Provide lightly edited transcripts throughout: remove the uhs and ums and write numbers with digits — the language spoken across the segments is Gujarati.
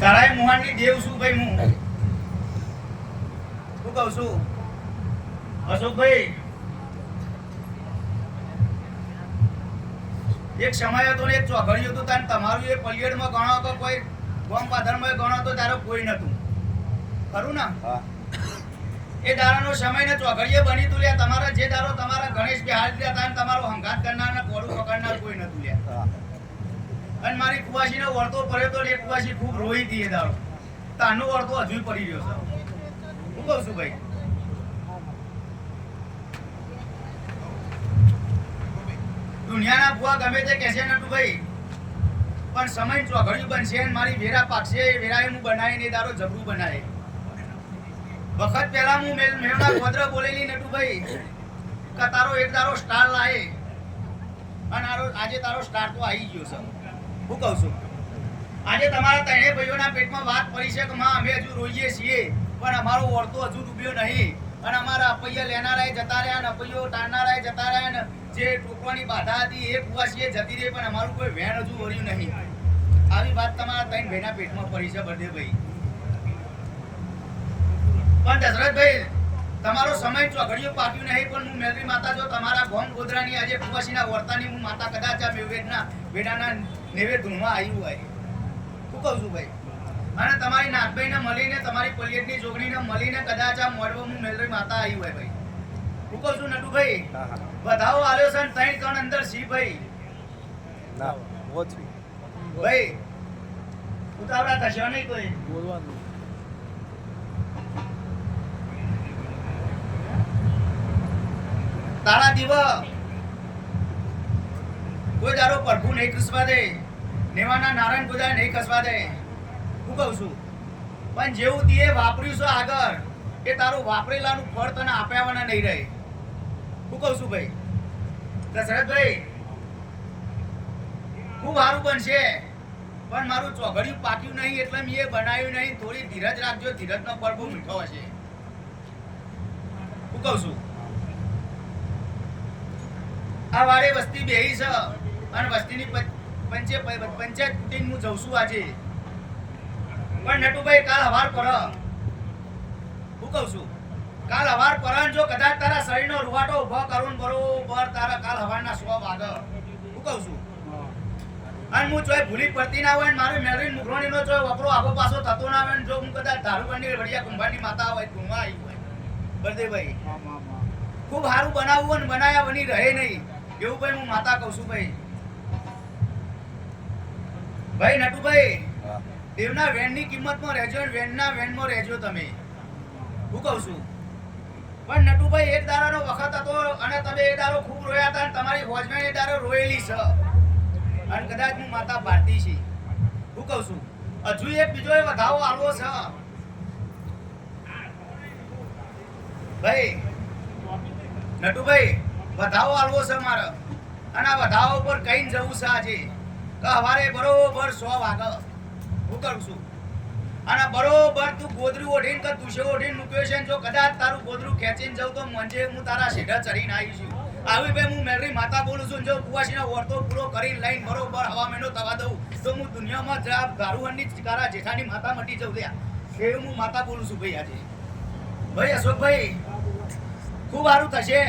તારાય મુહાની દેવ છું ભાઈ હું શું કહું છું અશોકભાઈ એક સમય હતો ને એક ચોઘડિયું હતું તાન તમારું એ પલિયડમાં ગણો તો કોઈ ગોમ પાદરમાં ગણો તો તારો કોઈ નતું ખરું ને એ દારાનો સમય ને ચોઘડીએ બની તું લ્યા તમારા જે દારો તમારા ગણેશ બિહાર લ્યા તાન તમારો હંગાત કરનાર ને કોડું પકડનાર કોઈ નતું લ્યા અને મારી કુવાસીનો વળતો પડ્યો તો એ કુવાસી ખૂબ રોઈ હતી એ દારો તાનો વળતો હજુ પડી રહ્યો છે હું કહું છું ભાઈ દુનિયાના ભુવા ગમે તે કહેશે નટુ ભાઈ પણ સમય ચોઘડિયું બનશે અને મારી વેરા પાકશે એ વેરાએ હું બનાવીને એ દારો જબરું બનાવે વખત પહેલા હું મેવના ગોત્ર બોલેલી નટુ ભાઈ કે તારો એક દારો સ્ટાર લાવે અને આજે તારો સ્ટાર તો આવી ગયો છે હું કહું છું આજે તમારા ત્રણે ભાઈઓના પેટમાં વાત પડી છે કે માં અમે હજુ રોઈએ છીએ પણ અમારો ઓરતો હજુ ડૂબ્યો નહીં અને અમારા અપૈયા લેનારાએ જતા રહ્યા અને અપૈયો ટાણનારાએ જતા રહ્યા અને જે ટોકવાની બાધા હતી એ કુવાસીએ જતી રહી પણ અમારું કોઈ વેણ હજુ વર્યું નહીં આવી વાત તમારા ત્રણ ભાઈના પેટમાં પડી છે બળદેવભાઈ પણ દશરથભાઈ તમારો સમય ચોઘડિયું પાક્યું નહીં પણ હું મેલરી માતા જો તમારા ગોમ ગોધરાની આજે કુવાસીના વર્તાની હું માતા કદાચ આ મેવેડના બેડાના નેવે ધૂણમાં આવ્યું હોય શું કહું છું ભાઈ અને તમારી નાગભાઈને મળીને તમારી પલિયટની જોગણીને મળીને કદાચ આ મોડવો હું મેલરી માતા આવી હોય ભાઈ હું કહું છું નટુભાઈ વધાવો આલ્યો છે ને ત્રણ કણ અંદર સી ભાઈ ના ઓછી ભાઈ ઉતાવળા થશો નહીં કોઈ બોલવાનું તારા દીવા કોઈ દારો પ્રભુ નહીં ખસવા દે નેવાના નારાયણ ગોદા નહીં ખસવા દે હું કહું છું પણ જેવું તે વાપર્યું છે આગળ એ તારું વાપરેલાનું ફળ તને આપ્યાવાના નહીં રહે હું કહું છું ભાઈ દશરથભાઈ ખૂબ સારું બનશે પણ મારું ચોઘડિયું પાક્યું નહીં એટલે મેં એ બનાવ્યું નહીં થોડી ધીરજ રાખજો ધીરજનો ફળ બહુ મીઠો હશે હું કહું છું આ વાડે વસ્તી બેહી છે અને વસ્તીની પંચાયત કુટીને હું જઉં છું આજે પણ નટુભાઈ કાલ હવાર પર હું કહું છું કાલ હવાર પર જો કદાચ તારા શરીરનો રૂવાટો ઉભો કરું બરોબર તારા કાલ હવારના 100 વાગે હું કહું છું અને હું ચોય ભૂલી પડતી ના હોય ને મારી મેલરીન મુગરોણીનો ચોય વપરો આગો પાછો થતો ના હોય ને જો હું કદાચ ધારુબંડી વડિયા કુંભારની માતા હોય કુંભા આવી હોય બળદેવભાઈ ખૂબ સારું બનાવવું અને બનાયા બની રહે નહીં એવું ભાઈ હું માતા કહું છું ભાઈ ભાઈ નટુભાઈ દેવના વેણની કિંમતમાં રહેજો અને વેણના વેણમાં રહેજો તમે હું કહું છું પણ નટુભાઈ એક દારાનો વખત હતો અને તમે એ દારો ખૂબ રોયા હતા અને તમારી હોજમેન એ દારો રોયેલી છે અને કદાચ હું માતા ભારતી છે હું કહું છું હજુ એક બીજો વધાવો આલવો છે ભાઈ નટુભાઈ વધાવો આલવો છે મારે અને આ વધાવો ઉપર કઈ જવું છે આજે કે હવારે બરોબર 100 વાગે હું કરું છું અને બરોબર તું ગોદરું ઓઢીને કે તુશે ઓઢીને મૂક્યો છે જો કદાચ તારું ગોદરું ખેંચીને જઉં તો મંજે હું તારા શેઢા ચડીને આવી છું આવી ભાઈ હું મેલરી માતા બોલું છું જો કુવાસીનો વર્તો પૂરો કરીને લઈને બરોબર હવા મહિનો થવા દઉં તો હું દુનિયામાં જવાબ ગારુહનની ચિકારા જેઠાની માતા મટી જઉં લ્યા એવું હું માતા બોલું છું ભાઈ આજે ભાઈ અશોકભાઈ ખૂબ સારું થશે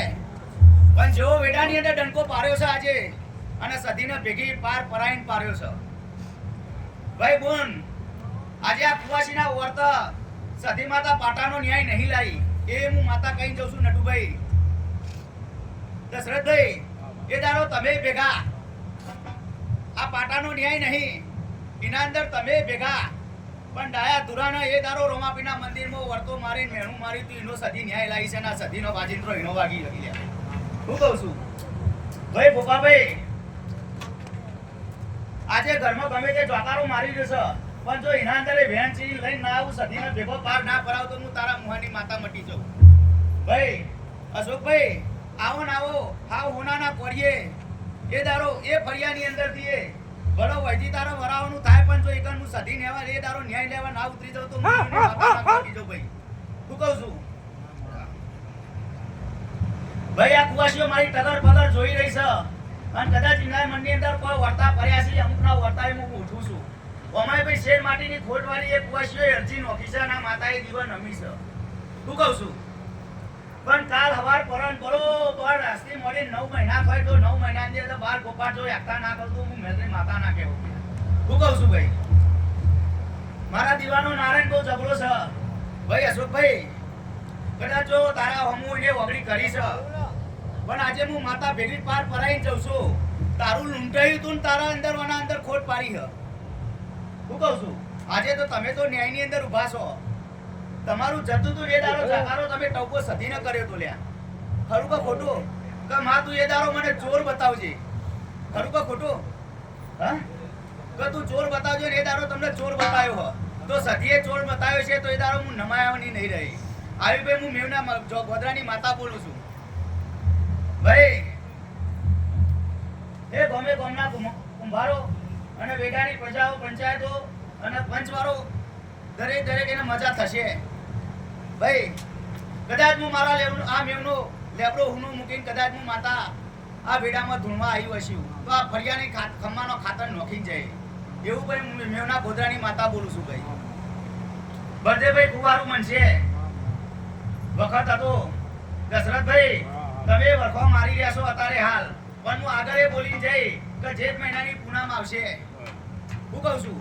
પણ જેવો વેડાની અંદર ડંકો પાડ્યો છે આજે અને સધીને ભેગી પાર પરાઈને પાડ્યો છે ભાઈ બોન આજે આ કુવાસીના વર્ત સધી માતા પાટાનો ન્યાય નહીં લાવી એ હું માતા કહી જઉં છું નટુભાઈ દશરથભાઈ એ દારો તમે ભેગા આ પાટાનો ન્યાય નહીં એના અંદર તમે ભેગા પણ ડાયા ધુરાના એ દારો રોમાપીના મંદિરમાં વર્તો મારી મેણું મારી તું એનો સધી ન્યાય લાવી છે ના સધીનો વાજિંત્રો એનો વાગી લગી લે હું કહું છું ભાઈ ભોપાભાઈ આજે ઘરમાં ગમે તે ચોકારો મારી જશે પણ જો એના અંદર વેણ ચીજ લઈને ના આવું સધીને ભેગો પાર ના ભરાવ તો હું તારા મુહાની માતા મટી જાઉં ભાઈ અશોકભાઈ આવો ને આવો હાવ હોનાના કોરીએ એ દારો એ ફરિયાની અંદરથી એ ભલો વૈજી તારો વરાવાનું થાય પણ જો એકનું સધી નેવા એ દારો ન્યાય લેવા ના ઉતરી જાવ તો હું માતા મટી જાઉં ભાઈ શું કહું છું ભાઈ આ કુવાસીઓ મારી ટગર પગર જોઈ રહી છે અને કદાચ ઇનાય મનની અંદર કોઈ વર્તા કર્યા છે અમુકના વર્તાએ હું ઉઠું છું અમારે ભાઈ શેર માટીની ખોટવાળી એક કુવાસીઓએ અરજી નોખી છે અને આ માતાએ દીવા નમી છે. શું કહું છું? પણ કાલ હવાર પરન બરોબર રાસ્તે મોડી 9 મહિના થાય તો 9 મહિનાની અંદર બાર ગોપાળ જો એકતા ના કરતો હું મેલરી માતા ના કહેવું. શું કહું છું ભાઈ? મારા દીવાનો નારાયણ બહુ જબરો છે ભાઈ અશોકભાઈ. કદાચ જો તારા હમુ એ વગડી કરી છે પણ આજે હું માતા ભેગી પાર પરાઈને જઉં છું. તારું લૂંટાયું તું ને તારા અંદર વના અંદર ખોટ પાડી હ. શું કહું છું? આજે તો તમે તો ન્યાયની અંદર ઊભા છો. તમારું જતું તું એ દારો જગારો તમે ટોપો સધી ન કર્યો તો લ્યા. ખરું કે ખોટું? કે માં તું એ દારો મને ચોર બતાવજે. ખરું કે ખોટું? હા? કે તું ચોર બતાવજો ને એ દારો તમને ચોર બતાવ્યો હો તો સધીએ ચોર બતાવ્યો છે તો એ દારો હું નમાયાની નહીં રહી. આવી ભાઈ હું મેવના ગોધરાની માતા બોલું છું. ભાઈ હે ગમે ગમના કુંભારો અને વેડાની પ્રજાઓ પંચાયતો અને પંચવારો દરેક એને મજા થશે. ભાઈ કદાચ હું મારા આ મેવનો લેબડો હુનો મૂકીને કદાચ હું માતા આ વેડામાં ધૂણવા આવી વસ્યું તો આ ફરિયાની ખમ્માનો ખાતર નોખી જાય એવું ભાઈ હું મેવના ગોધરાની માતા બોલું છું. ભાઈ બળદેવભાઈ કુવારું મનશે વખત હતો. દશરથભાઈ તમે વરખો મારી રહ્યા છો અત્યારે હાલ પણ હું આગળ એ બોલી જઈ કે જેઠ મહિનાની પૂનમ આવશે. હું કહું છું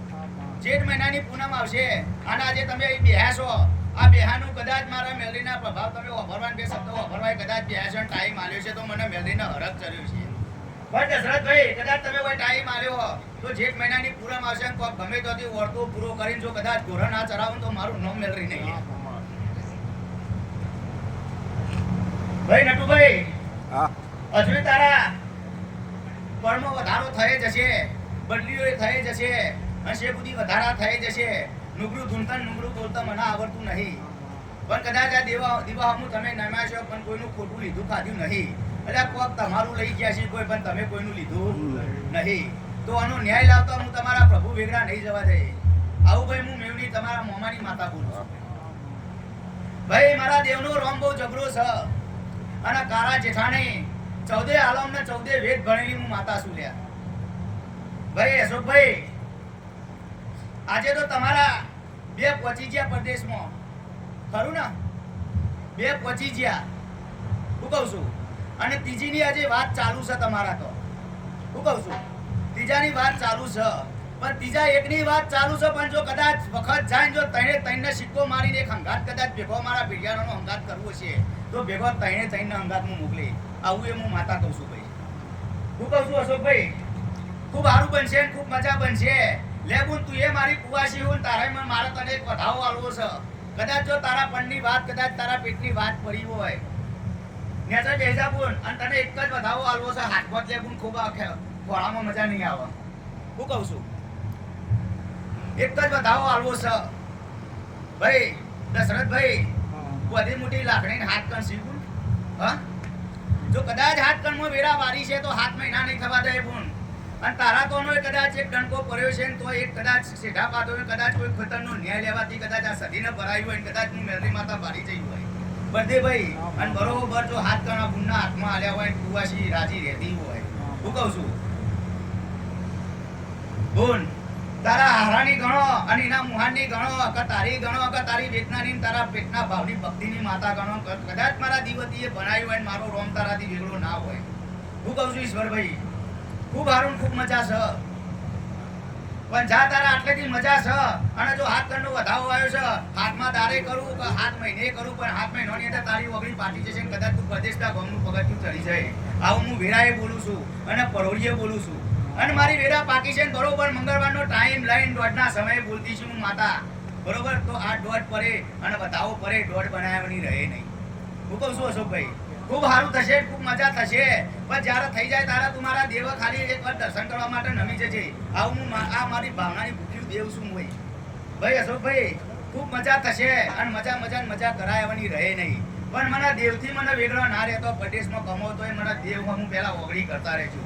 જેઠ મહિનાની પૂનમ આવશે અને આજે તમે અહીં બેહ્યા છો. આ બેહાનું કદાચ મારા મેલરીના પ્રભાવ તમે વાપરવાના બે શબ્દો વાપરવાય કદાચ બેહ્યા છો ટાઈમ આલ્યો છે તો મને મેલરીનો હરખ ચડ્યો છે. પણ દશરથભાઈ કદાચ તમે કોઈ ટાઈમ આલ્યો તો જેઠ મહિનાની પૂનમ આવશે ને કોઈ ગમે ત્યાંથી વર્તો પૂરો કરીને જો કદાચ ઘોરણ ના ચડાવું તો મારું નામ મેલરી નહીં. ભાઈ નટુભાઈ હજુ તારા પરમાં વધારો થઈ જશે, બદલીઓ થઈ જશે, અંશે બુદ્ધિ વધારા થઈ જશે. નુગરું ધૂનતન નુગરું બોલતા મને આવડતું નહીં પણ કદાચ આ દીવાહમું તમે નમ્યા છો પણ કોઈનું ખોટું લીધું ખાધું નહીં. એટલે કોક તમારું લઈ ગયા છે કોઈ પણ તમે કોઈનું લીધું નહીં તો આનો ન્યાય લાવતા હું તમારા પ્રભુ વેગડા નહીં જવા દે. આવું ભાઈ હું મેવડી તમારા મોમાની માતા બોલું છું. ભાઈ મારા દેવનો રોમ બહુ જબરો છે અને કારા જેઠાણી 14 આલમ ને 14 વેદ ભણેલી હું માતા છું લ્યા. ભાઈ અશોકભાઈ આજે તો તમારા બે પહોંચી ગયા પ્રદેશમાં. ખરું ને? બે પહોંચી ગયા. હું કહું છું અને ત્રીજીની આજે વાત ચાલુ છે તમારા તો. હું કહું છું ત્રીજાની વાત ચાલુ છે પણ ત્રીજા એકની વાત ચાલુ છે પણ જો કદાચ વખત જાય જો ત્રણે સિક્કો મારીને એક હંગાત કદાચ ભેગો મારા પીડિયાનો હંગાત કરવો છે તો ભેગો ત્રણે હંગાત હું મોકલી આવું એ હું માતા કહું છું. ભાઈ હું કહું છું અશોકભાઈ ખૂબ સારું બનશે ને ખૂબ મજા બનશે. લેબુન તું એ મારી કુવાસી હું તારે મારે તને એક વધાવો આલવો છે. કદાચ જો તારા પણની વાત કદાચ તારા પેટની વાત પડી હોય નેચર બેજાબુન અને તને એક જ વધાવો આલવો છે. હાથમાં લેબુન ખૂબ ખોળામાં મજા નહીં આવે. હું કહું છું એક જ વધાવો આલવો છે. ભાઈ દશરથભાઈ બધી મોટી લાકડીને હાથ કણ શીખું. હા જો કદાચ હાથ કણમાં વેરા વારી છે તો 7 મહિના નહીં થવા દે બુન. અને તારા તોનો કદાચ એક ડંકો પડ્યો છે ને તો એક કદાચ સેઠા પાતો કદાચ કોઈ ખતરનો ન્યાય લેવાથી કદાચ આ સદીને ભરાયું હોય કદાચ હું મેલરી માતા ભારી જઈ હોય બધે ભાઈ અને બરોબર જો હાથ કણા બુનના હાથમાં આલ્યા હોય કુવાસી રાજી રહેતી હોય. હું કહું છું બુન તારા હારાની ગણો અને એના મુહાનની ગણો કે તારી ગણો કે તારી વેદનાની તારા પેટના ભાવની ભક્તિની માતા ગણો કદાચ મારા દીવતીએ બનાવ્યું હોય મારો રોમ તારાથી વેગળો ના હોય. હું કહું છું ઈશ્વરભાઈ ખૂબ સારું ખૂબ મજા છે પણ જા તારા આટલેથી મજા છે અને જો હાથ કરનો વધાવો આવ્યો છે હાથમાં દારે કરું કે 7 મહિને કરું પણ 7 મહિનાની અંદર તારી વગડી પાટી જશે કદાચ તું પ્રદેશના ગામનું પગથિયું ચડી જાય. આવું હું વેરાએ બોલું છું અને પરોળીએ બોલું છું અને મારી વેરા પાકી છે બરોબર મંગળવારનો ટાઈમ લઈને 1:30 સમયે બોલતી છું હું માતા બરોબર તો આ 1:30 પરે અને વધાવો પરે 1:30 બનાવવાની રહે નહીં. હું કહું છું અશોકભાઈ ખૂબ સારું થશે ખૂબ મજા થશે પણ જ્યારે થઈ જાય ત્યારે તમારા દેવ ખાલી એકવાર દર્શન કરવા માટે નમી જજે. આવું હું આ મારી ભાવનાની ભૂખ્યું દેવ છું હોય. ભાઈ અશોકભાઈ ખૂબ મજા થશે અને મજા કરાવવાની રહે નહીં પણ મને દેવથી મને વેગળો ના રહેતો પ્રદેશમાં કમાવતો હોય મને દેવમાં હું પહેલા ઓગળી કરતા રહેજો.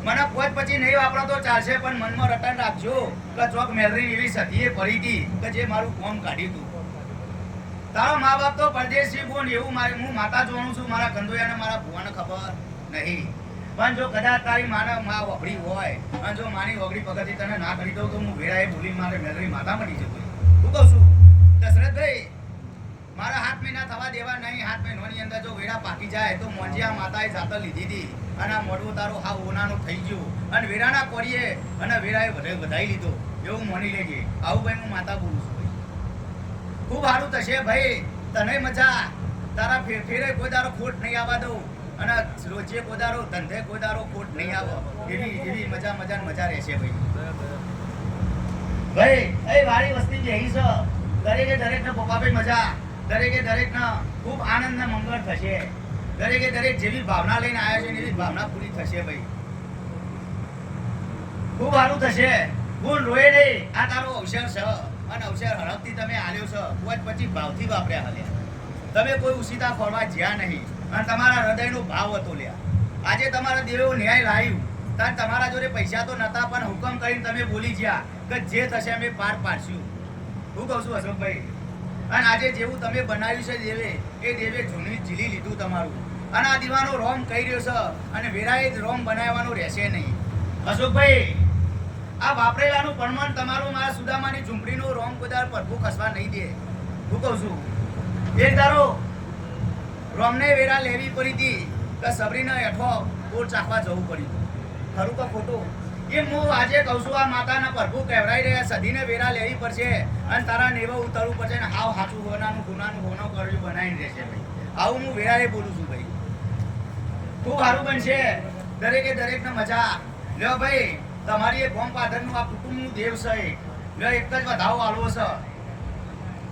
મને પોત પછી નહીં વાપરો તો ચાલશે પણ મનમાં રટન રાખજો કે ચોક મેલરી એવી સતીએ પડી હતી કે જે મારું કોમ કાઢ્યું હતું. તારો મા બાપ તો પરદેશી બોન એવું હું માતા જોણું છું મારા કંદોયાને મારા ભુવાને ખબર નહીં પણ જો કદાચ તારી માને માં વગડી હોય અને જો માની વગડી પગથી તને ના કરી દઉં તો હું વેળાએ બોલી મારે મેલરી માતા મળી જતો હું કહું છું દશરથભાઈ મારા 7 મહિના થવા દેવા નહીં 7 મહિનાની અંદર જો વેળા પાકી જાય તો મોંજીયા માતાએ જાતર લીધી હતી અને આ મોઢું તારું હા ઓનાનું થઈ ગયું અને વેળાના કોરીએ અને વેળાએ વધાઈ લીધો એવું માની લેજે આવું ભાઈ હું માતા બોલું છું ભાઈ ખૂબ સારું થશે ભાઈ તને મજા તારા ફેરે કોઈ દારો ખોટ નહીં આવવા દઉં અને રોજે કોઈ દારો ધંધે કોઈ દારો ખોટ નહીં આવે એવી મજા રહેશે ભાઈ એ વાળી વસ્તી જેવી છે દરેકે દરેકને પપ્પાભાઈ મજા દરેકે દરેકને ખૂબ આનંદ ને મંગળ થશે દરેકે દરેક જેવી ભાવના લઈને આવ્યા છે એવી ભાવના પૂરી થશે ભાઈ ખૂબ સારું થશે ગુણ રોય નહીં આ તારો અવસર છે અને અવસર હડપથી તમે આલ્યો છો કોઈ પછી ભાવથી વાપર્યા હાલ્યા તમે કોઈ ઉસીતા ફરવા જ્યાં નહીં અને તમારા હૃદયનો ભાવ હતો લ્યા આજે તમારા દેવો ન્યાય લાવ્યું ત્યારે તમારા જોડે પૈસા તો નતા પણ હુકમ કરીને તમે બોલી ગયા કે જે થશે અમે પાર પાડશું હું કહું છું અશોકભાઈ અને આજે જેવું તમે બનાવ્યું છે દેવે એ દેવે જૂની ઝીલી લીધું તમારું અને આ દીવાનો રોમ કહી રહ્યો છે અને વેરાએ જ રોમ બનાવવાનો રહેશે નહીં અશોકભાઈ આ વાપરેલાનું પ્રમાણ તમારું મારા સુદામાની ઝૂંપડીનું રોમ કદાચ પરભુ ખસવા નહીં દે હું કહું છું એક ધારો રોમને વેરા લેવી પડી હતી કે સબરીને હેઠો કોર ચાખવા જવું પડ્યું ખરું કે ખોટું એમ હું આજે કહું છું આ માતાના પ્રભુ કહેવરાઈ રહ્યા સદીને વેરા લેવી પડશે અને તારા નેવો ઉતરવું પડશે ને હાવ હાચું હોનાનું ગુનાનું કર્યું બનાવીને રહેશે ભાઈ આવું હું વેરાએ બોલું છું ભાઈ ખૂબ સારું બનશે દરેકે દરેકને મજા લ્યો ભાઈ તમારી એક ગોમ પાદરનું આ કુટુંબનું દેવ છે લ્યો એક જ વધાવો આલવો છે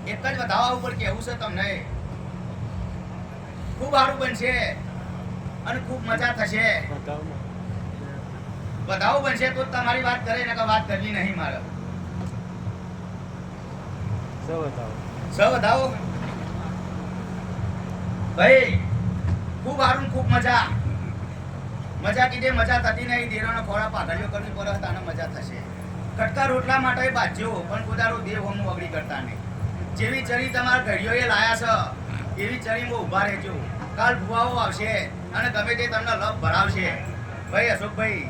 એક જ વધાવા ઉપર કેવું છે તમને ખૂબ સારું બનશે અને ખૂબ મજા થશે વધાવો બનશે તો તમારી વાત કરે ને કે વાત કરવી નહીં મારે વધાવો ભાઈ ખૂબ સારું ખૂબ મજા કીધે મજા થતી નહીં દેરાનો ખોરા પાઘડીઓ કરવી પડે તાને મજા થશે કટકા રોટલા માટે બાજ્યો પણ કોદારો દેવ હમ વગડી કરતા નહીં જેવી ચરી તમારા ઘડીઓએ લાયા છે એવી ચરીમાં ઊભા રહેજો કાલ ભુવાઓ આવશે અને ગમે તે તમને લપ ભરાવશે ભાઈ અશોકભાઈ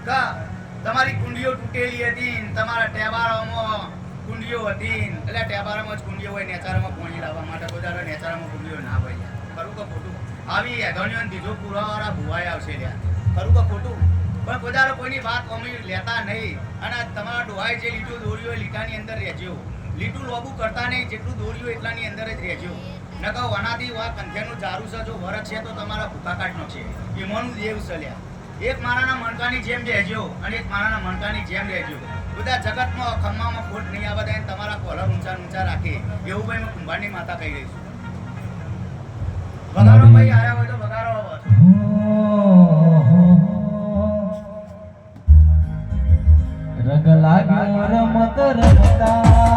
કા તમારી કુંડીઓ તૂટેલી હતી તમારા ટેબારામાં કુંડીઓ હતી એટલે ટેબારામાં જ કુંડીઓ હોય નેચારામાં પાણી લાવવા માટે કોદારો નેચારામાં કુંડીઓ ના હોય ખરું કે ખોટું આવી એધણીઓ બીજો પુરાવાળા ભુવાએ આવશે લ્યા ખરું કે ખોટું પણ કોદારો કોઈની વાત અમે લેતા નહીં અને તમારા ડોહાએ જે લીટું દોર્યું હોય લીટાની અંદર રહેજો લીટું લોબું કરતા નહીં જેટલું દોર્યું એટલાની અંદર જ રહેજો નકર વનાથી વા કંઠેનું જારું છે જો વરખ છે તો તમારા ભૂખા કાઢનો છે એમાંનું દેવ છે લ્યા એક મારાના મણકાની જેમ રહેજો અને એક મારાના મણકાની જેમ રહેજો બધા જગતમાં ખમ્મામાં ખોટ નહીં આવવા દે તમારા કોલર ઊંચા રાખે એવું ભાઈ હું કુંભારની માતા કહી રહી છું વગારો ભાઈ આવ્યા હોય તો વગારો રંગ લાગ્યો રમત રમતા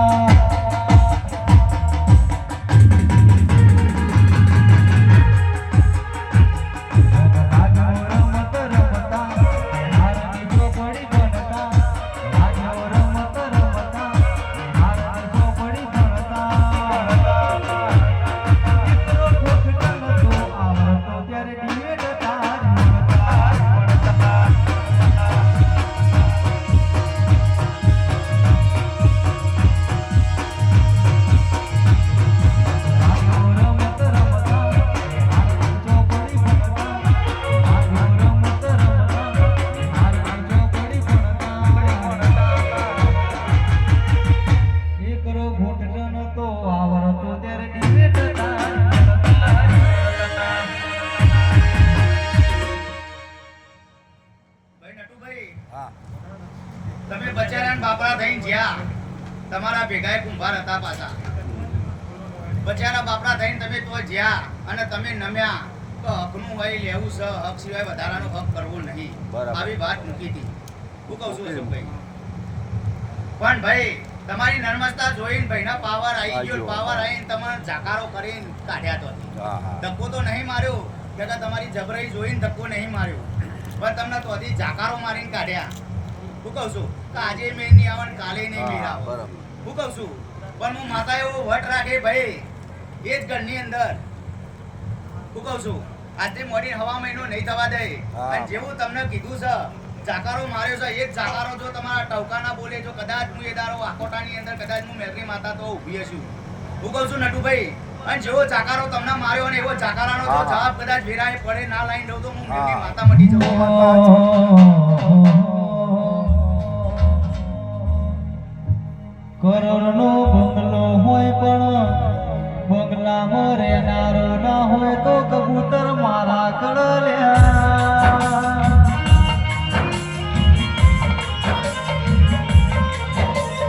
તમે બચારાને બાપડા થઈને જ્યાં તમારા ભેગા કુંભાર હતા પાછા બચારા બાપડા થઈને તમે તો જ્યાં અને તમે નમ્યા તો હકનું હોય લેવું છે હક સિવાય વધારાનો હક કરવો નહીં આવી વાત મૂકી હતી હું કહું છું અશોકભાઈ પણ ભાઈ તમારી નર્મદા જોઈને ભાઈના પાવર આવી ગયો પાવર આવીને તમારે જાકારો કરીને કાઢ્યા તો ધક્કો તો નહીં માર્યો કે તમારી જબરાઈ જોઈને ધક્કો નહીં માર્યો પણ તમને તો જાકારો મારીને કાઢ્યા હું કહું છું કે આજે મેં નહીં આવે ને કાલે નહીં મેળ આવે હું કહું છું પણ હું માતા એવો વટ રાખે ભાઈ એ જ ઘરની અંદર હું કહું છું આજથી મોડી હવા મહિનો નહીં થવા દે. હા. અને જેવું તમને કીધું છે જાકારો માર્યો છે એ જ જાકારો જો તમારા ટવકા ના બોલે જો કદાચ હું એ દારો આકોટાની અંદર કદાચ હું મેલરી માતા તો ઊભી છું. હું કહું છું નટુભાઈ અને જેવો જાકારો તમને માર્યો અને એવો જાકારાનો જો હા. જવાબ કદાચ વેરાએ પડે ના લાઈન દઉં તો હું મેલરી હા. માતા મટી જવું. કરોડનો બંગલો હોય પણ બંગલામાં રહેનારો ના હોય તો કબૂતર મારા કળલ્યા.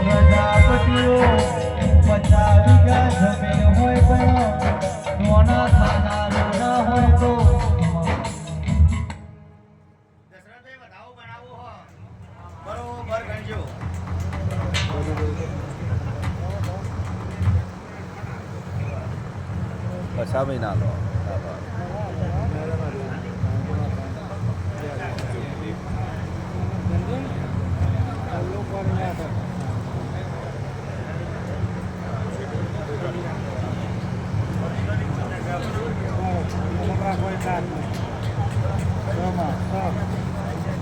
પ્રજાપતિઓ 50 વીઘા જમીન હોય પણ નોના ખાનારો ના હોય તો દશરથભાઈ વધાવો બનાવો હો. બરોબર ગણજો. પછા મહિના લો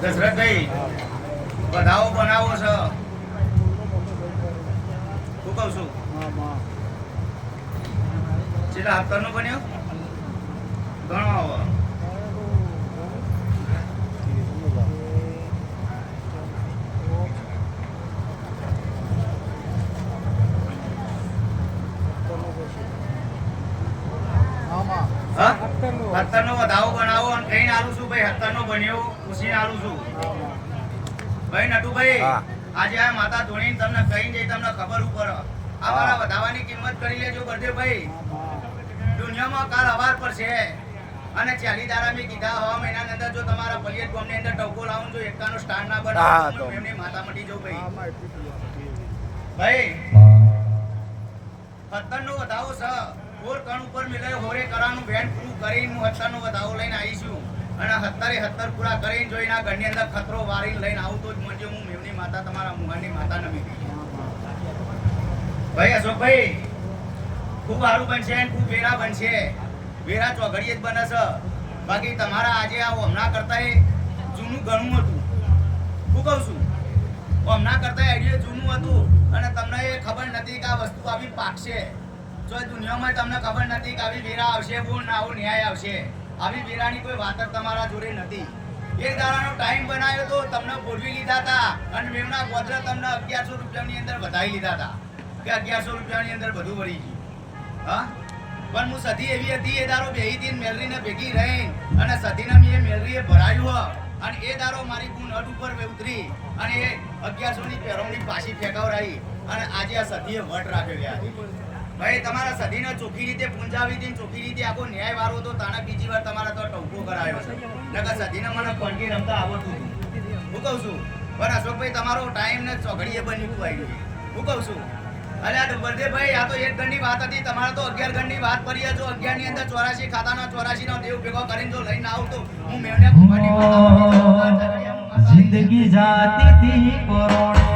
દશરથભાઈ વધાવો બનાવો છે. શું કહું છું છેલ્લા હપ્તાનો બન્યો ઘણો આવો. હત્તરનો વધાવો બનાવો અને કઈ આલું છું ભાઈ. હત્તરનો બન્યો પૂછીને આલું છું ભાઈ. નટુભાઈ હા. આજે આ માતા ધોણીને તમને કઈ જઈ તમને ખબર ઉપર આ મારા વધાવાની કિંમત કરી લેજો બળદેવભાઈ. દુનિયામાં કાલ હવાર પર છે અને 40 દાડા મેં કીધા હવા મહિનાની અંદર જો તમારા પલિયટ ગામની અંદર ટવકો લાવું જો એકતાનો સ્ટાર ના હા, બનાવો તો. તો એમની માતા મટી જવું ભાઈ. ભાઈ હત્તરનો વધાવો છે. ઓર કણ ઉપર મિલે હોરે કરાનું વેન પૂરું કરીને હું હત્તરનો વધાવો લઈને આવી છું અને 70 પૂરા કરીને જોઈને આ ઘરની અંદર ખતરો વારીને લઈને આવું તો જ મજો હું મેવની માતા તમારા મુહાની માતા નમી ગઈ. ભાઈ અશોકભાઈ ખૂબ સારું બનશે અને ખૂબ વેરા બનશે. વેરા ચોઘડીએ જ બને છે. બાકી તમારા આજે આ હમણાં કરતા જૂનું ઘણું હતું. હું કહું છું હમણાં કરતા આઈડિયા જૂનું હતું અને તમને એ ખબર નથી કે આ વસ્તુ આવી પાકશે. જો દુનિયામાં તમને ખબર નથી કે આવી વેરા આવશે બોલ ના આવો ન્યાય આવશે. આવી વેરાની કોઈ વાત જ તમારા જોડે નથી. એક દાડાનો ટાઈમ બનાવ્યો તો તમને બોલવી લીધા હતા અને મેમના ગોદરા તમને 1100 રૂપિયાની અંદર વધારી લીધા હતા કે 1100 રૂપિયાની અંદર બધું વળી ગયું. હા પણ હું સધી એવી હતી એ દારો બેહી હતી મેલરીને ભેગી રહી અને સધીને મેં મેલરીએ ભરાયું અને એ દારો મારી ગુણ અડ ઉપર ઉતરી અને એ 1100 ની પેરોમણી પાછી ફેંકાવરાઈ અને આજે આ સધીએ વટ રાખ્યો ગયા. ભાઈ તમારા સધીને ચોખ્ખી રીતે પૂંજાવી હતી ચોખ્ખી રીતે આખો ન્યાય વાળો તો તાણા બીજી વાર તમારા તો ટવકો કરાયો છે. નકર સધીને મને કોણકી રમતા આવડતું હતું. હું કહું છું પણ અશોકભાઈ તમારો ટાઈમ ને ચોઘડીએ બન્યું આવ્યું. હું કહું છું અલ્યા બળદેવભાઈ આ તો એક ગણની વાત હતી. તમારે તો 11 ગણની વાત પડી. જો 11 ની અંદર 84 ખાતાનો 84 નો દેવ ભેગો કરીને જો લઈને આવું તો હું મેવને કુંભાની માતા જિંદગી જાતી થી કોરોણે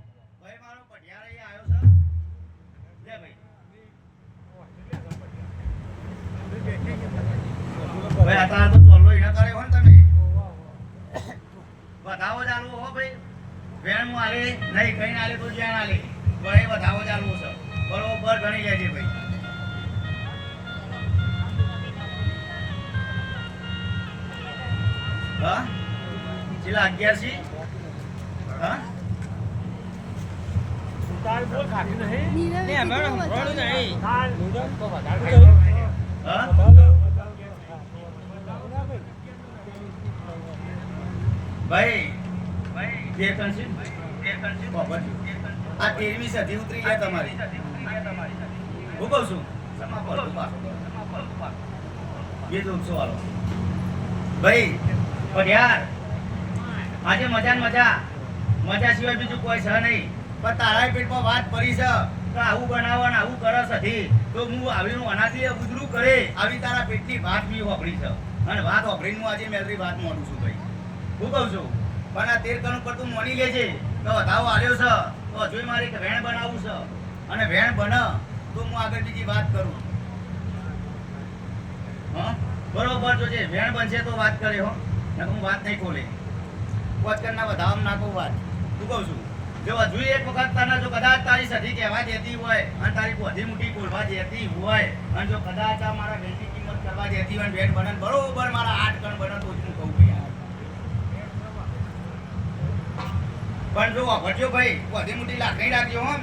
ભાઈ મારો પઢિયાર અહીંયા આવ્યો છે. લે ભાઈ ભાઈ અત્યારે તો ચોલ્લો ઈના કરે હો ને તમે વધાવો ચાલવો હો ભાઈ. વેણ હું આલે નહીં કઈ આલે તો જ્યાં આલે ભાઈ વધાવો ચાલવો છે. બરોબર ગણી જાય છે ભાઈ. હા છેલ્લા 11 હા હા ભાઈ બે કન્સી બાબા આ 13મી સદી ઉતરી ગયા તમારી. હું કહું છું સમા પર ઉભા. બે જોડશો હાલો ભાઈ. પઢિયાર આજે મજા ને મજા સિવાય બીજું કોઈ છે નહીં. પણ તારા પેટમાં વાત પડી છે તો આવું બનાવો ને આવું કરે સધી તો હું આવીનું અનાથી ઉજરું કરે આવી તારા પેટની વાત બી વાપરી છે અને વાત વાપરીને હું આજે મેલરી વાત મોડું છું ભાઈ. હું કહું છું પણ આ 13 કણ પર તું મોની લેજે તો વધાવો આલ્યો છે તો હજુ મારે એક વેણ બનાવવું છે અને વેણ બને તો હું આગળ બીજી વાત કરું. હા બરોબર જોજે વેણ બનશે તો વાત કરે હો ને હું વાત નહીં ખોલે વચકરના વધાવવામાં નાખો વાત. હું કહું છું જો હજુ એક વખત તને જો કદાચ તારી સધી કહેવા દેતી હોય અને તારી બધી મોટી બોલવા દેતી હોય અને જો કદાચ આ મારા વેણની કિંમત કરવા દેતી હોય વેણ બને બરોબર મારા 8 કણ બને તો જ હું કહું ભાઈ. પણ જો વખડજો ભાઈ બધી મોટી લાકડી રાખજો હો.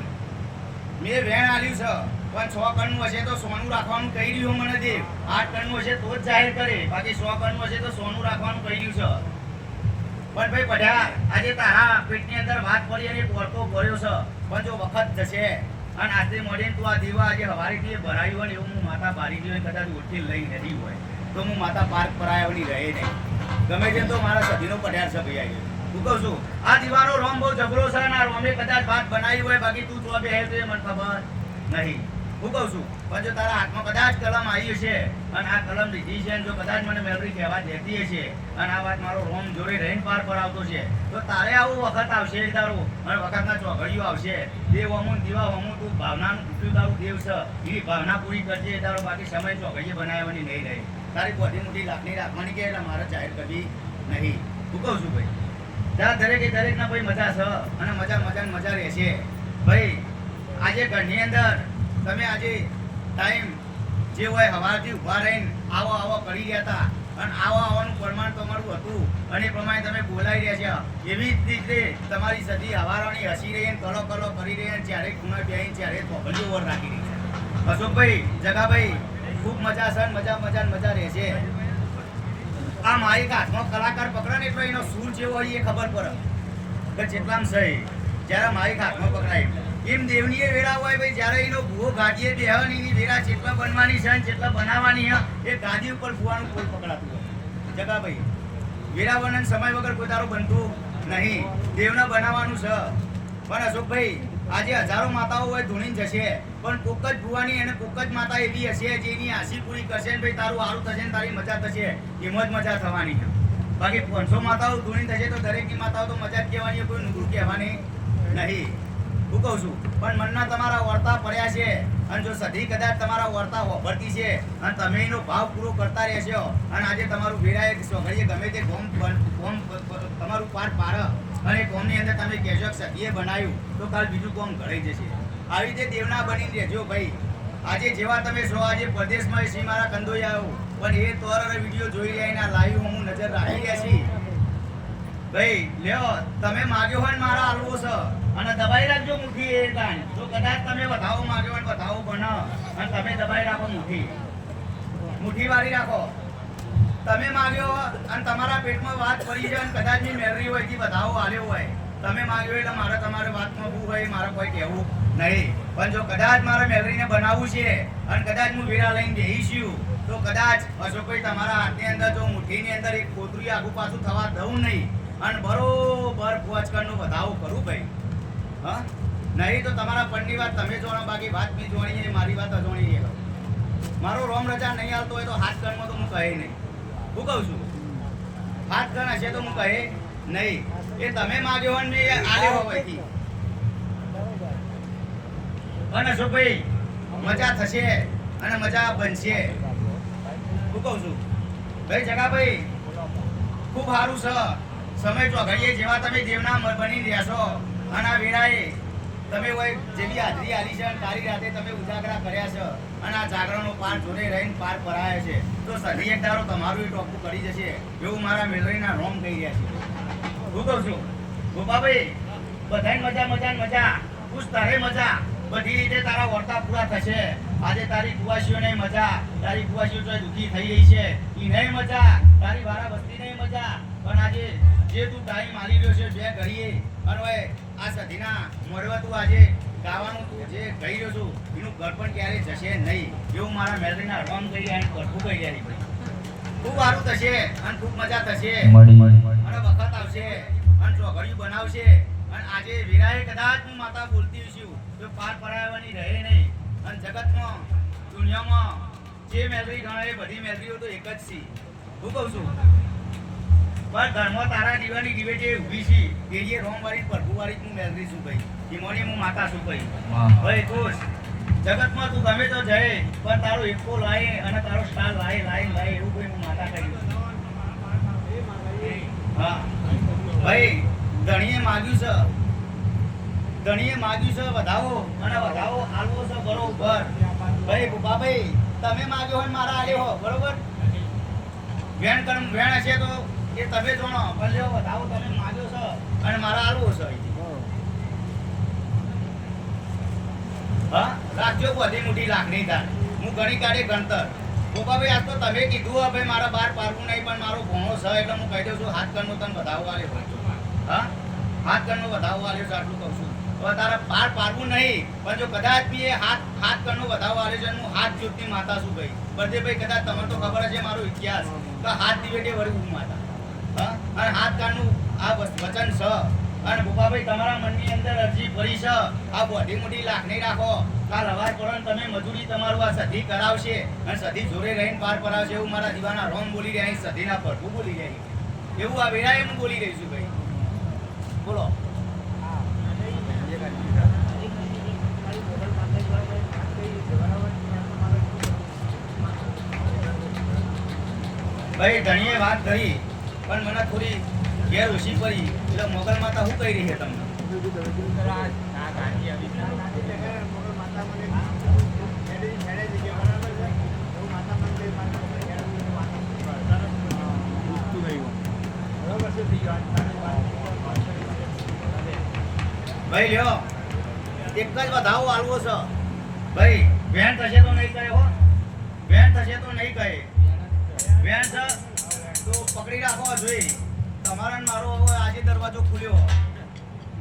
મેં વેણ આલ્યું છે પણ 6 કણનું હશે તો સોનું રાખવાનું કહી રહ્યું મને દેવ. 8 કણનું હશે તો જ જાહેર કરે બાકી 100 કણનું હશે તો સોનું રાખવાનું કહી રહ્યું છે. પણ ભાઈ પઢિયાર આજે તારા પેટની અંદર વાત પડી અને પોરકો ભર્યો છે પણ જો વખત જશે અને આજથી મળીને તું આ દીવા આજે હવારીથી ભરાયું હોય ને એવું હું માતા બારી ગયો કદાચ ઓછી લઈ નથી હોય તો હું માતા પાર્ક પરાયાની રહે નહીં. ગમે તેમ તો મારા સધીનો પઢિયાર છે ભાઈ આવી. હું કહું છું આ દીવાનો રોમ બહુ જબરો છે અને આ રોમે કદાચ વાત બનાવી હોય બાકી તું તો બે તો મને ખબર નહીં. હું કહું છું પણ જો તારા હાથમાં કદાચ કલમ આવી હશે અને આ કલમ લીધી છે અને જો કદાચ મને મેલરી કહેવા દેતી હશે અને આ વાત મારો રોમ જોડે રહીને પાર પર આવતો છે તો તારે આવું વખત આવશે તારું અને વખતના ચોઘડીઓ આવશે દેવ અમુન દીવા અમુન તું ભાવનાનું તૂટ્યું તારું દેવ છે એવી ભાવના પૂરી કરજે તારો બાકી સમય ચોઘડીએ બનાવવાની નહીં રહે. તારી બધી મોટી લાગણી રાખવાની કે એટલે મારે જાહેર કરવી નહીં. હું કહું છું ભાઈ ત્યાં દરેકના ભાઈ મજા છે અને મજા રહેશે ભાઈ. આજે ઘરની અંદર તમે આજે ટાઈમ જે હોય હવારથી ઊભા રહીને આવો કરી રહ્યા હતા અને આવવાનું પ્રમાણ તમારું હતું અને એ પ્રમાણે તમે બોલાઈ રહ્યા છે એવી જ રીતે તમારી સદી હવારાની હસી રહી કલો કરી રહી અને જ્યારે ખૂણા બેહીને ત્યારે ચોકલીઓ ઓર રાખી રહી છે. અશોકભાઈ જગાભાઈ ખૂબ મજા છે મજા રહેશે. આ મારી હાથમાં કલાકાર પકડે ને એટલે એનો સૂર જેવો હોય એ ખબર પડે કે જેટલામ સહી જ્યારે મારી હાથમાં પકડાય એમ દેવની વેળા હોય ભાઈ જ્યારે એનો ભૂવો ગાડીએ બેહવાની એની વેળા જેટલા બનવાની છે જેટલા બનાવવાની છે એ ગાદી ઉપર ભૂવાનું કોઈ પકડાતું હોય. જગાભાઈ વેળા બને સમય વગર કોઈ તારું બનતું નહીં. દેવના બનાવવાનું છે. પણ અશોકભાઈ આજે હજારો માતાઓ હોય ધૂણી જશે પણ કોક જ ભૂવાની અને કોક જ માતા એવી હશે જેની આશી પૂરી કરશે ને ભાઈ તારું સારું થશે ને તારી મજા થશે એમ જ મજા થવાની છે. બાકી 500 માતાઓ ધૂણી થશે તો દરેકની માતાઓ તો મજા જ કહેવાની કોઈ નુકરું કહેવાની નહીં. હું કહું છું પણ મનના તમારા વર્તા પડ્યા છે અને જો સધી કદાચ તમારા વર્તા વાપરતી છે અને તમે એનો ભાવ પૂરો કરતા રહેશો અને આજે તમારું વેરાએ સોઘડીએ ગમે તે ગોમ તમારું પાર પાર અને કોમની અંદર તમે કહેશો કે સધીએ બનાવ્યું તો કાલ બીજું કોમ ઘડાઈ જશે. આવી રીતે દેવના બની રહેજો ભાઈ. આજે જેવા તમે છો આજે પ્રદેશમાં છે મારા કંદોઈ આવ્યો પણ એ તોર વિડીયો જોઈ રહ્યા એના લાઈવ હું નજર રાખી રહ્યા છીએ ભાઈ. લ્યો તમે માગ્યો હોય ને મારા આલવો છે અને દબાઈ રાખજો મુઠ્ઠી એ કાન. જો કદાચ તમે વધાવો માંગ્યો હોય વધાવો બનો અને તમે દબાઈ રાખો મુઠ્ઠી વાળી રાખો. તમે માંગ્યો અને તમારા પેટમાં વાત પડી છે અને કદાચ ની મેળવી હોય કે વધાવો આલ્યો હોય તમે માંગ્યો એટલે મારે તમારે વાતમાં બહુ હોય મારે કોઈ કહેવું નહીં. પણ જો કદાચ મારે મેળવીને બનાવવું છે અને કદાચ હું વેરા લઈને બેહીશું તો કદાચ અશોકભાઈ તમારા હાથની અંદર જો મુઠ્ઠીની અંદર એક કોતરી આગુ પાછું થવા દઉં નહીં અને બરોબર પોચકરનો વધાવો કરું ભાઈ. હા નહીં તો તમારા પણની વાત તમે જોણો બાકી વાત બી જોણી મારી વાત અજોણી છે. મારો રોમ રજા નહીં આવતો હોય તો હાથ કણમાં તો હું કહે નહીં. હું કહું છું હાથ કણ હશે તો હું કહે નહીં. એ તમે માગ્યો હોય ને આલ્યો હોયથી અને અશોકભાઈ મજા થશે અને મજા બનશે. હું કહું છું ભાઈ જગાભાઈ ખૂબ સારું છે. સમય ચોઘડીએ જેવા તમે દેવના બની રહ્યા છો અને આ વેળાએ તમે હોય જેવી હાજરી આલી છે અને તારી રાતે તમે ઉજાગરા કર્યા છે અને આ જાગરણનો પાર જોડે રહીને પાર પરાયા છે તો સધી એક દારો તમારું એ ટોપું કરી જશે એવું મારા મેલરીના રોમ કહી રહ્યા છે. હું કહું છું ગોપાભાઈ બધાને મજા ખુશ તારે મજા બધી રીતે તારા વર્તા પૂરા થશે. આજે તારી કુવાસીઓને મજા તારી કુવાસીઓ જો દુઃખી થઈ રહી છે એ નહીં મજા તારી વારા વસ્તી નહીં મજા પણ આજે જે તું ટાઈમ આલી રહ્યો છે બે ઘડીએ અને હવે આ સધીના મોડવા તું આજે ગાવાનું તું જે કહી રહ્યો છું એનું ઘર પણ ક્યારેય જશે નહીં એવું મારા મેલરીના હડવામાં કહી રહ્યા કરવું કહી રહ્યા ભાઈ ખૂબ સારું થશે અને ખૂબ મજા થશે અને વખત આવશે અને ચોઘડિયું બનાવશે અને આજે વીરાએ કદાચ હું માતા બોલતી છું તો પાર પરાવવાની રહે નહીં અને જગતમાં દુનિયામાં જે મેલરી ગણાય એ બધી મેલરીઓ તો એક જ છે હું કહું છું પણ ઘરમાં તારા દીવાની દિવેટે ઊભી છે એરીએ રોમવાળી પ્રભુવાળી હું મેલરી છું ભાઈ ઈમોની હું માતા છું ભાઈ ભાઈ ખુશ જગતમાં તું ગમે તો જય પણ તારો એકો લાય અને તારો સ્ટાર લાય એવું કોઈ હું માતા કર્યું હા ભાઈ ધણીએ માગ્યું છે વધાવો અને વધાવો આલવો છે બરોબર ભાઈ ભૂપાભાઈ તમે માગ્યો હોય ને મારા આલ્યો હો બરોબર વેણ હશે તો એ તમે જોણો પણ જો વધાવો તમે માગ્યો છે અને મારા આલવો છે હા રાખજો બધી મોટી લાગણી તાર હું ગણી કાઢે ગણતર ભૂપાભાઈ આજ તો તમે કીધું હો ભાઈ મારા બાર પારવું નહીં પણ મારો ભણો છે એટલે હું કહી દઉં છું હાથ કરનો તને વધાવો આલ્યો હા હાથ કરનો વધાવો આલ્યો છે આટલું કહું છું હવે તારા બાર પારવું નહીં પણ જો કદાચ બી એ હાથ કરનો વધાવો આલ્યો છે હું હાથ જ્યોતની માતા છું ભાઈ બળદેવભાઈ કદાચ તમને તો ખબર છે મારો ઇતિહાસ તો હાથ દિવેટે વળી હું માતા હા અને હાથ કારનું આ વચન છે અને ભૂપાભાઈ તમારા મનની અંદર અરજી ભરી છે આ બધી મોટી લાગણી રાખો કાલ અવાજ પડો તમે મજૂરી તમારું આ સધી કરાવશે અને સધી જોડે રહીને પાર પરાવશે એવું મારા દીવાના રોમ બોલી રહ્યા સધીના પ્રભુ બોલી રહ્યા એવું આ વેળાએ હું બોલી રહી છું ભાઈ બોલો ભાઈ ધણીએ વાત કરી પણ મને થોડી ઘેર ઓછી પડી એટલે મોગલ માતા શું કહી રહી છે તમને ભાઈ લ્યો એક જ વધાવો આલવો છે ભાઈ વેણ થશે તો નહીં કહે હો વેણ થશે તો નહીં કહે વેણ છે તો પકડી રાખો જોઈએ તમારા મારો હવે આજે દરવાજો ખુલ્યો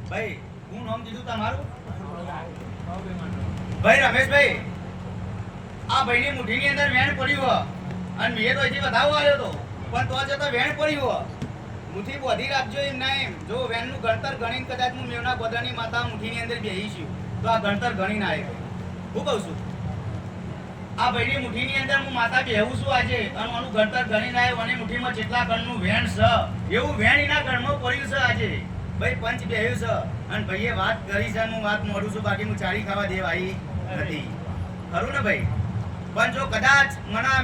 ભાઈ હું નામ દીધું તમારું ભાઈ રમેશભાઈ આ ભાઈની મુઠ્ઠીની અંદર વેણ પડ્યું અને મેં તો હજી વધાવો આવ્યો હતો પણ તો જતા વેણ પડ્યું મુઠ્ઠી બોધી રાખજો એમ ના એમ જો વેણનું ગણતર ગણીને કદાચ હું મેવના ગોદરાની માતા મુઠ્ઠીની અંદર બેહી છું તો આ ગણતર ગણીને આવે હું કહું છું આ ભાઈની મુઠ્ઠીની અંદર હું માતા બેહું છું આજે અને આનું ગણતર ગણીને આવ્યો અને મુઠ્ઠીમાં જેટલા ગણનું વેણ છે એવું વેણ એના ગણમાં પડ્યું છે આજે ભાઈ પંચ બેહ્યું છે અને ભાઈએ વાત કરી છે હું વાત મોડું છું બાકી હું ચાળી ખાવા દેવા આવી નથી ખરું ને ભાઈ પણ જો કદાચ મને